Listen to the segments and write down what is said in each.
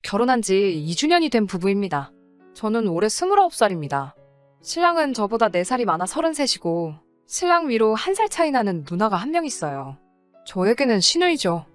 결혼한 지 2주년이 된 부부입니다. 저는 올해 29살입니다. 신랑은 저보다 4살이 많아 33이고 신랑 위로 1살 차이 나는 누나가 한 명 있어요. 저에게는 시누이죠.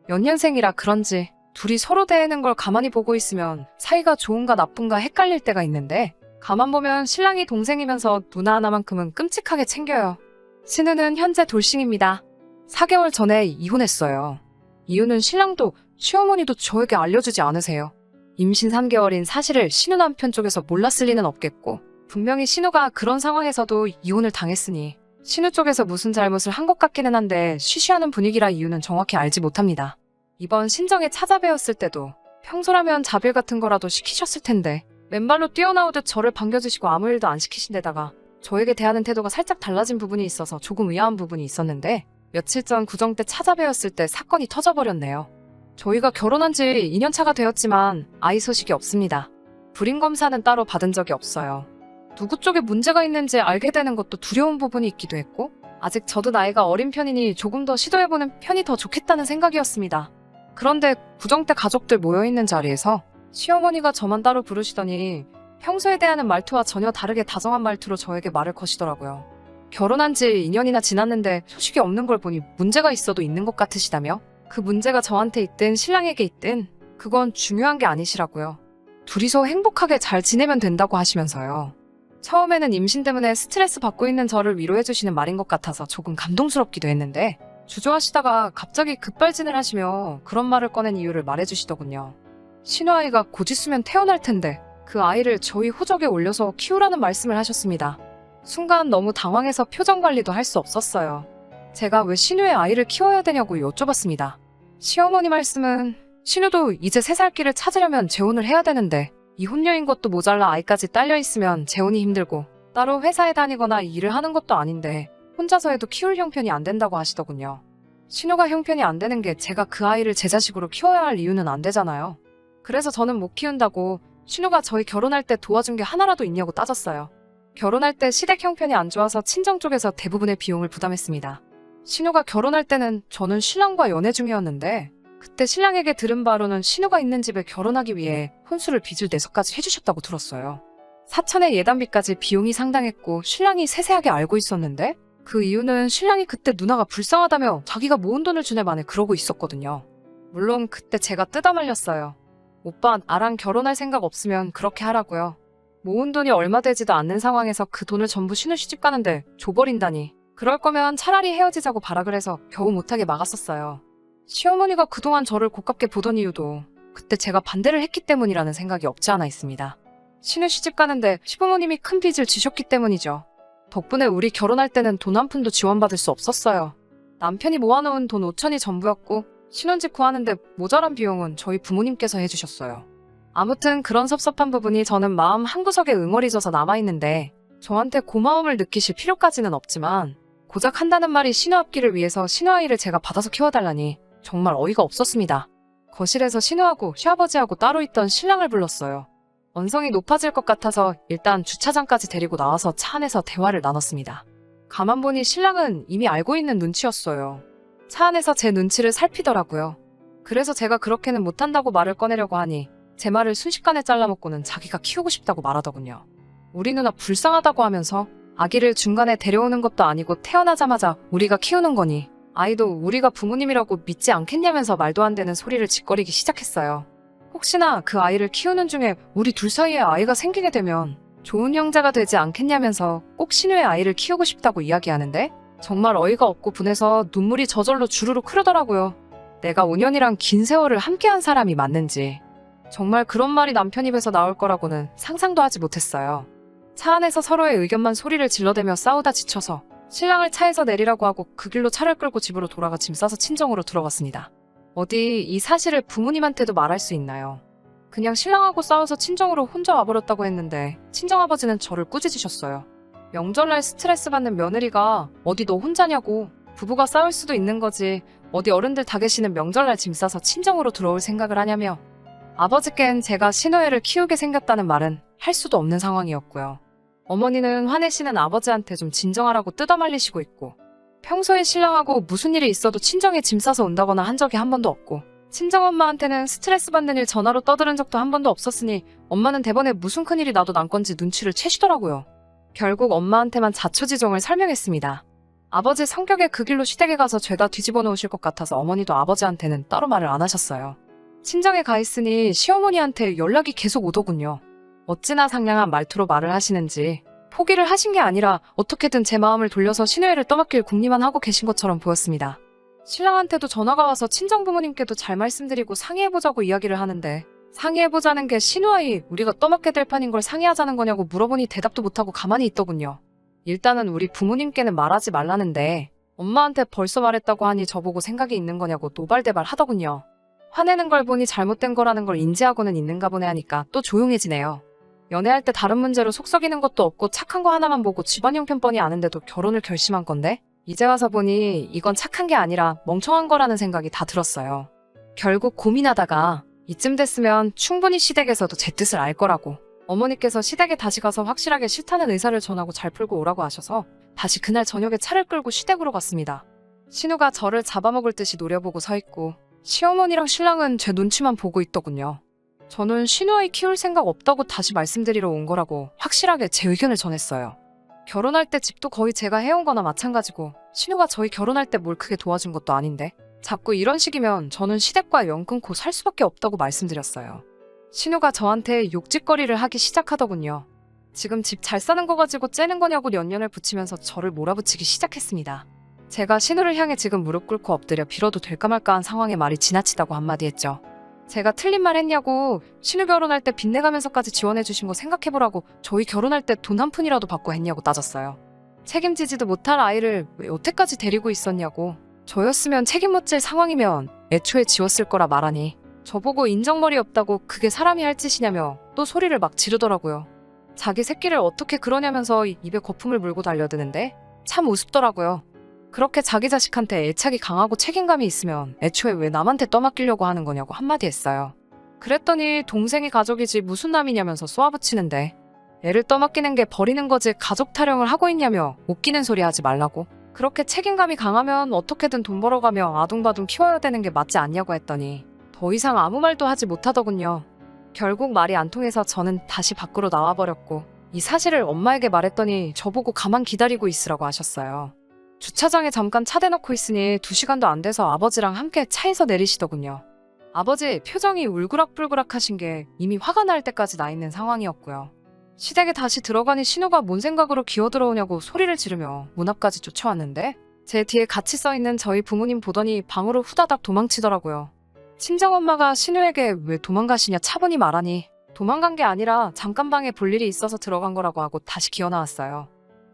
연년생이라 그런지 둘이 서로 대하는 걸 가만히 보고 있으면 사이가 좋은가 나쁜가 헷갈릴 때가 있는데 가만 보면 신랑이 동생이면서 누나 하나만큼은 끔찍하게 챙겨요. 신우는 현재 돌싱입니다. 4개월 전에 이혼했어요. 이유는 신랑도 시어머니도 저에게 알려주지 않으세요. 임신 3개월인 사실을 신우 남편 쪽에서 몰랐을 리는 없겠고 분명히 신우가 그런 상황에서도 이혼을 당했으니 신우 쪽에서 무슨 잘못을 한 것 같기는 한데 쉬쉬하는 분위기라 이유는 정확히 알지 못합니다. 이번 신정에 찾아뵈었을 때도 평소라면 자빌 같은 거라도 시키셨을 텐데 맨발로 뛰어나오듯 저를 반겨주시고 아무 일도 안 시키신 데다가 저에게 대하는 태도가 살짝 달라진 부분이 있어서 조금 의아한 부분이 있었는데 며칠 전 구정 때 찾아뵈었을 때 사건이 터져버렸네요. 저희가 결혼한 지 2년 차가 되었지만 아이 소식이 없습니다. 불임검사는 따로 받은 적이 없어요. 누구 쪽에 문제가 있는지 알게 되는 것도 두려운 부분이 있기도 했고 아직 저도 나이가 어린 편이니 조금 더 시도해보는 편이 더 좋겠다는 생각이었습니다. 그런데 구정 때 가족들 모여있는 자리에서 시어머니가 저만 따로 부르시더니 평소에 대하는 말투와 전혀 다르게 다정한 말투로 저에게 말을 거시더라고요. 결혼한 지 2년이나 지났는데 소식이 없는 걸 보니 문제가 있어도 있는 것 같으시다며 그 문제가 저한테 있든 신랑에게 있든 그건 중요한 게 아니시라고요. 둘이서 행복하게 잘 지내면 된다고 하시면서요. 처음에는 임신 때문에 스트레스 받고 있는 저를 위로해주시는 말인 것 같아서 조금 감동스럽기도 했는데 주저하시다가 갑자기 급발진을 하시며 그런 말을 꺼낸 이유를 말해주시더군요. 신우아이가 곧 있으면 태어날 텐데 그 아이를 저희 호적에 올려서 키우라는 말씀을 하셨습니다. 순간 너무 당황해서 표정 관리도 할 수 없었어요. 제가 왜 신우의 아이를 키워야 되냐고 여쭤봤습니다. 시어머니 말씀은 신우도 이제 3살 길을 찾으려면 재혼을 해야 되는데 이혼녀인 것도 모자라 아이까지 딸려 있으면 재혼이 힘들고 따로 회사에 다니거나 일을 하는 것도 아닌데 혼자서 해도 키울 형편이 안 된다고 하시더군요. 신우가 형편이 안 되는 게 제가 그 아이를 제 자식으로 키워야 할 이유는 안 되잖아요. 그래서 저는 못 키운다고 신우가 저희 결혼할 때 도와준 게 하나라도 있냐고 따졌어요. 결혼할 때 시댁 형편이 안 좋아서 친정 쪽에서 대부분의 비용을 부담했습니다. 신우가 결혼할 때는 저는 신랑과 연애 중이었는데 그때 신랑에게 들은 바로는 신우가 있는 집에 결혼하기 위해 혼수를 빚을 내서까지 해주셨다고 들었어요. 사천의 예단비까지 비용이 상당했고 신랑이 세세하게 알고 있었는데 그 이유는 신랑이 그때 누나가 불쌍하다며 자기가 모은 돈을 주네 만에 그러고 있었거든요. 물론 그때 제가 뜯어말렸어요. 오빠 나랑 결혼할 생각 없으면 그렇게 하라고요. 모은 돈이 얼마 되지도 않는 상황에서 그 돈을 전부 신우 시집 가는데 줘버린다니. 그럴 거면 차라리 헤어지자고 발악을 해서 겨우 못하게 막았었어요. 시어머니가 그동안 저를 고깝게 보던 이유도 그때 제가 반대를 했기 때문이라는 생각이 없지 않아 있습니다. 신우 시집 가는데 시부모님이 큰 빚을 지셨기 때문이죠. 덕분에 우리 결혼할 때는 돈 한 푼도 지원받을 수 없었어요. 남편이 모아놓은 돈 5천이 전부였고 신혼집 구하는데 모자란 비용은 저희 부모님께서 해주셨어요. 아무튼 그런 섭섭한 부분이 저는 마음 한구석에 응어리져서 남아있는데 저한테 고마움을 느끼실 필요까지는 없지만 고작 한다는 말이 신우 앞길을 위해서 신우아이를 제가 받아서 키워달라니 정말 어이가 없었습니다. 거실에서 신우하고 시아버지하고 따로 있던 신랑을 불렀어요. 언성이 높아질 것 같아서 일단 주차장까지 데리고 나와서 차 안에서 대화를 나눴습니다. 가만 보니 신랑은 이미 알고 있는 눈치였어요. 차 안에서 제 눈치를 살피더라고요. 그래서 제가 그렇게는 못한다고 말을 꺼내려고 하니 제 말을 순식간에 잘라먹고는 자기가 키우고 싶다고 말하더군요. 우리 누나 불쌍하다고 하면서 아기를 중간에 데려오는 것도 아니고 태어나자마자 우리가 키우는 거니 아이도 우리가 부모님이라고 믿지 않겠냐면서 말도 안 되는 소리를 짓거리기 시작했어요. 혹시나 그 아이를 키우는 중에 우리 둘 사이에 아이가 생기게 되면 좋은 형제가 되지 않겠냐면서 꼭 신우의 아이를 키우고 싶다고 이야기하는데 정말 어이가 없고 분해서 눈물이 저절로 주르륵 흐르더라고요. 내가 5년이란 긴 세월을 함께한 사람이 맞는지 정말 그런 말이 남편 입에서 나올 거라고는 상상도 하지 못했어요. 차 안에서 서로의 의견만 소리를 질러대며 싸우다 지쳐서 신랑을 차에서 내리라고 하고 그 길로 차를 끌고 집으로 돌아가 짐 싸서 친정으로 들어갔습니다. 어디 이 사실을 부모님한테도 말할 수 있나요? 그냥 신랑하고 싸워서 친정으로 혼자 와버렸다고 했는데 친정아버지는 저를 꾸짖으셨어요. 명절날 스트레스 받는 며느리가 어디 너 혼자냐고. 부부가 싸울 수도 있는 거지 어디 어른들 다 계시는 명절날 짐 싸서 친정으로 들어올 생각을 하냐며. 아버지께는 제가 신우애를 키우게 생겼다는 말은 할 수도 없는 상황이었고요. 어머니는 화내시는 아버지한테 좀 진정하라고 뜯어말리시고 있고 평소에 신랑하고 무슨 일이 있어도 친정에 짐 싸서 온다거나 한 적이 한 번도 없고 친정엄마한테는 스트레스 받는 일 전화로 떠들은 적도 한 번도 없었으니 엄마는 대번에 무슨 큰일이 나도 난 건지 눈치를 채시더라고요. 결국 엄마한테만 자초지종을 설명했습니다. 아버지 성격에 그 길로 시댁에 가서 죄다 뒤집어 놓으실 것 같아서 어머니도 아버지한테는 따로 말을 안 하셨어요. 친정에 가 있으니 시어머니한테 연락이 계속 오더군요. 어찌나 상냥한 말투로 말을 하시는지 포기를 하신 게 아니라 어떻게든 제 마음을 돌려서 신우애를 떠맡길 궁리만 하고 계신 것처럼 보였습니다. 신랑한테도 전화가 와서 친정부모님께도 잘 말씀드리고 상의해보자고 이야기를 하는데 상의해보자는 게 신우아이 우리가 떠맡게 될 판인 걸 상의하자는 거냐고 물어보니 대답도 못하고 가만히 있더군요. 일단은 우리 부모님께는 말하지 말라는데 엄마한테 벌써 말했다고 하니 저보고 생각이 있는 거냐고 노발대발 하더군요. 화내는 걸 보니 잘못된 거라는 걸 인지하고는 있는가 보네 하니까 또 조용해지네요. 연애할 때 다른 문제로 속 썩이는 것도 없고 착한 거 하나만 보고 집안 형편 뻔히 아는데도 결혼을 결심한 건데 이제 와서 보니 이건 착한 게 아니라 멍청한 거라는 생각이 다 들었어요. 결국 고민하다가 이쯤 됐으면 충분히 시댁에서도 제 뜻을 알 거라고 어머니께서 시댁에 다시 가서 확실하게 싫다는 의사를 전하고 잘 풀고 오라고 하셔서 다시 그날 저녁에 차를 끌고 시댁으로 갔습니다. 신우가 저를 잡아먹을 듯이 노려보고 서 있고 시어머니랑 신랑은 제 눈치만 보고 있더군요. 저는 신우아이 키울 생각 없다고 다시 말씀드리러 온 거라고 확실하게 제 의견을 전했어요. 결혼할 때 집도 거의 제가 해온 거나 마찬가지고 신우가 저희 결혼할 때 뭘 크게 도와준 것도 아닌데 자꾸 이런 식이면 저는 시댁과 연 끊고 살 수밖에 없다고 말씀드렸어요. 신우가 저한테 욕짓거리를 하기 시작하더군요. 지금 집 잘 사는 거 가지고 째는 거냐고 연연을 붙이면서 저를 몰아붙이기 시작했습니다. 제가 신우를 향해 지금 무릎 꿇고 엎드려 빌어도 될까 말까 한 상황에 말이 지나치다고 한마디 했죠. 제가 틀린 말 했냐고 신우 결혼할 때 빚내가면서까지 지원해 주신 거 생각해보라고 저희 결혼할 때 돈 한 푼이라도 받고 했냐고 따졌어요. 책임지지도 못할 아이를 왜 여태까지 데리고 있었냐고 저였으면 책임 못 질 상황이면 애초에 지웠을 거라 말하니 저보고 인정머리 없다고 그게 사람이 할 짓이냐며 또 소리를 막 지르더라고요. 자기 새끼를 어떻게 그러냐면서 입에 거품을 물고 달려드는데 참 우습더라고요. 그렇게 자기 자식한테 애착이 강하고 책임감이 있으면 애초에 왜 남한테 떠맡기려고 하는 거냐고 한마디 했어요. 그랬더니 동생이 가족이지 무슨 남이냐면서 쏘아붙이는데 애를 떠맡기는 게 버리는 거지 가족 타령을 하고 있냐며 웃기는 소리 하지 말라고 그렇게 책임감이 강하면 어떻게든 돈 벌어가며 아둥바둥 키워야 되는 게 맞지 않냐고 했더니 더 이상 아무 말도 하지 못하더군요. 결국 말이 안 통해서 저는 다시 밖으로 나와버렸고 이 사실을 엄마에게 말했더니 저보고 가만 기다리고 있으라고 하셨어요. 주차장에 잠깐 차 대놓고 있으니 2시간도 안 돼서 아버지랑 함께 차에서 내리시더군요. 아버지 표정이 울그락불그락 하신 게 이미 화가 날 때까지 나 있는 상황이었고요. 시댁에 다시 들어가니 신우가 뭔 생각으로 기어들어오냐고 소리를 지르며 문 앞까지 쫓아왔는데 제 뒤에 같이 써있는 저희 부모님 보더니 방으로 후다닥 도망치더라고요. 친정엄마가 신우에게 왜 도망가시냐 차분히 말하니 도망간 게 아니라 잠깐 방에 볼 일이 있어서 들어간 거라고 하고 다시 기어나왔어요.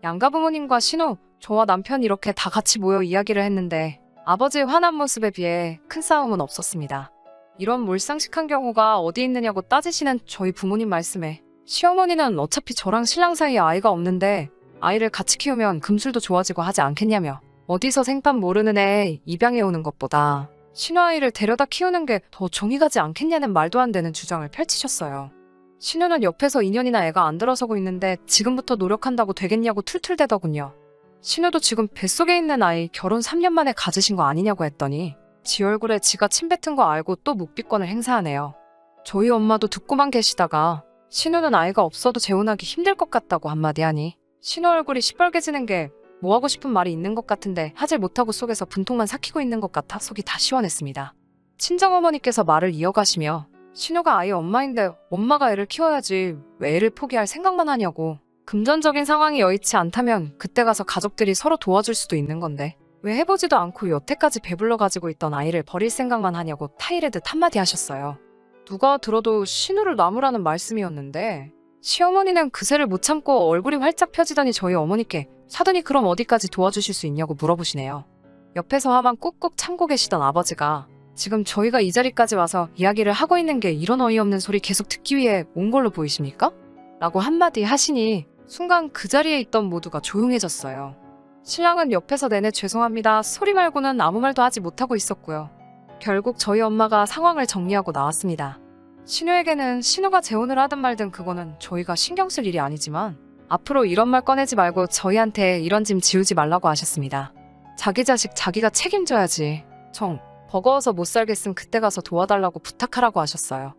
양가 부모님과 신우, 저와 남편 이렇게 다 같이 모여 이야기를 했는데 아버지의 화난 모습에 비해 큰 싸움은 없었습니다. 이런 몰상식한 경우가 어디 있느냐고 따지시는 저희 부모님 말씀에 시어머니는 어차피 저랑 신랑 사이에 아이가 없는데 아이를 같이 키우면 금술도 좋아지고 하지 않겠냐며 어디서 생판 모르는 애 입양해 오는 것보다 신우아이를 데려다 키우는 게 더 정이 가지 않겠냐는 말도 안 되는 주장을 펼치셨어요. 신우는 옆에서 2년이나 애가 안 들어서고 있는데 지금부터 노력한다고 되겠냐고 툴툴대더군요. 신우도 지금 뱃속에 있는 아이 결혼 3년 만에 가지신 거 아니냐고 했더니 지 얼굴에 지가 침 뱉은 거 알고 또 묵비권을 행사하네요. 저희 엄마도 듣고만 계시다가 신우는 아이가 없어도 재혼하기 힘들 것 같다고 한마디 하니 신우 얼굴이 시뻘개지는 게 뭐 하고 싶은 말이 있는 것 같은데 하질 못하고 속에서 분통만 삭히고 있는 것 같아 속이 다 시원했습니다. 친정어머니께서 말을 이어가시며 신우가 아이 엄마인데 엄마가 애를 키워야지 왜 애를 포기할 생각만 하냐고 금전적인 상황이 여의치 않다면 그때 가서 가족들이 서로 도와줄 수도 있는 건데 왜 해보지도 않고 여태까지 배불러 가지고 있던 아이를 버릴 생각만 하냐고 타이레듯 한마디 하셨어요. 누가 들어도 신우를 놔무라는 말씀이었는데 시어머니는 그새를 못 참고 얼굴이 활짝 펴지더니 저희 어머니께 사돈이 그럼 어디까지 도와주실 수 있냐고 물어보시네요. 옆에서 화만 꾹꾹 참고 계시던 아버지가 지금 저희가 이 자리까지 와서 이야기를 하고 있는 게 이런 어이없는 소리 계속 듣기 위해 온 걸로 보이십니까? 라고 한마디 하시니 순간 그 자리에 있던 모두가 조용해졌어요. 신랑은 옆에서 내내 죄송합니다 소리 말고는 아무 말도 하지 못하고 있었고요. 결국 저희 엄마가 상황을 정리하고 나왔습니다. 신우에게는 신우가 재혼을 하든 말든 그거는 저희가 신경 쓸 일이 아니지만 앞으로 이런 말 꺼내지 말고 저희한테 이런 짐 지우지 말라고 하셨습니다. 자기 자식 자기가 책임져야지. 버거워서 못 살겠음 그때 가서 도와달라고 부탁하라고 하셨어요.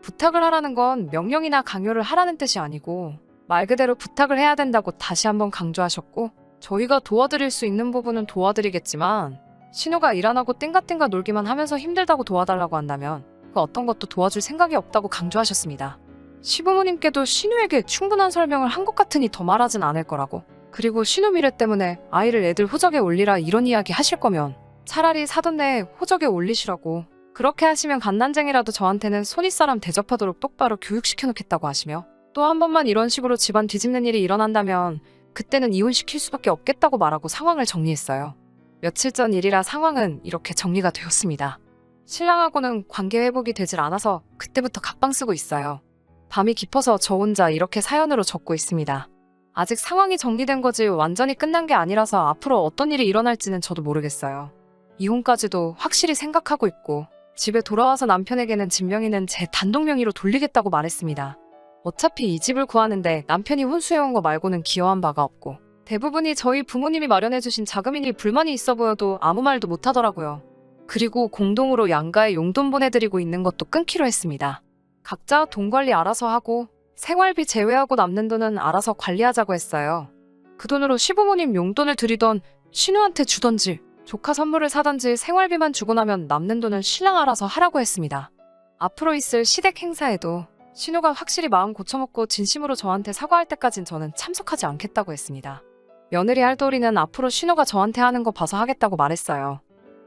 부탁을 하라는 건 명령이나 강요를 하라는 뜻이 아니고 말 그대로 부탁을 해야 된다고 다시 한번 강조하셨고, 저희가 도와드릴 수 있는 부분은 도와드리겠지만 신우가 일 안 하고 땡가땡가 놀기만 하면서 힘들다고 도와달라고 한다면 그 어떤 것도 도와줄 생각이 없다고 강조하셨습니다. 시부모님께도 신우에게 충분한 설명을 한 것 같으니 더 말하진 않을 거라고, 그리고 신우 미래 때문에 아이를 애들 호적에 올리라 이런 이야기 하실 거면 차라리 사돈 내에 호적에 올리시라고, 그렇게 하시면 갓난쟁이라도 저한테는 손윗사람 대접하도록 똑바로 교육시켜놓겠다고 하시며, 또 한 번만 이런 식으로 집안 뒤집는 일이 일어난다면 그때는 이혼시킬 수밖에 없겠다고 말하고 상황을 정리했어요. 며칠 전 일이라 상황은 이렇게 정리가 되었습니다. 신랑하고는 관계 회복이 되질 않아서 그때부터 각방 쓰고 있어요. 밤이 깊어서 저 혼자 이렇게 사연으로 적고 있습니다. 아직 상황이 정리된 거지 완전히 끝난 게 아니라서 앞으로 어떤 일이 일어날지는 저도 모르겠어요. 이혼까지도 확실히 생각하고 있고, 집에 돌아와서 남편에게는 진명이는 제 단독 명의로 돌리겠다고 말했습니다. 어차피 이 집을 구하는데 남편이 혼수해온 거 말고는 기여한 바가 없고, 대부분이 저희 부모님이 마련해주신 자금이니 불만이 있어 보여도 아무 말도 못하더라고요. 그리고 공동으로 양가에 용돈 보내드리고 있는 것도 끊기로 했습니다. 각자 돈 관리 알아서 하고 생활비 제외하고 남는 돈은 알아서 관리하자고 했어요. 그 돈으로 시부모님 용돈을 드리던 신우한테 주던지 조카 선물을 사던지 생활비만 주고 나면 남는 돈은 신랑 알아서 하라고 했습니다. 앞으로 있을 시댁 행사에도 신우가 확실히 마음 고쳐먹고 진심으로 저한테 사과할 때까진 저는 참석하지 않겠다고 했습니다. 며느리 할도리는 앞으로 신우가 저한테 하는 거 봐서 하겠다고 말했어요.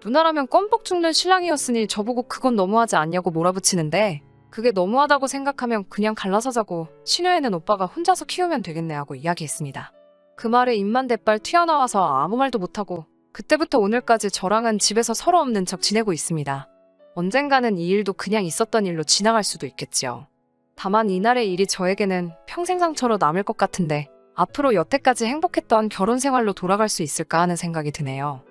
누나라면 껌뻑 죽는 신랑이었으니 저보고 그건 너무하지 않냐고 몰아붙이는데, 그게 너무하다고 생각하면 그냥 갈라서 자고 신우애는 오빠가 혼자서 키우면 되겠네 하고 이야기했습니다. 그 말에 입만 대빨 튀어나와서 아무 말도 못하고 그때부터 오늘까지 저랑은 집에서 서로 없는 척 지내고 있습니다. 언젠가는 이 일도 그냥 있었던 일로 지나갈 수도 있겠지요. 다만 이날의 일이 저에게는 평생 상처로 남을 것 같은데 앞으로 여태까지 행복했던 결혼 생활로 돌아갈 수 있을까 하는 생각이 드네요.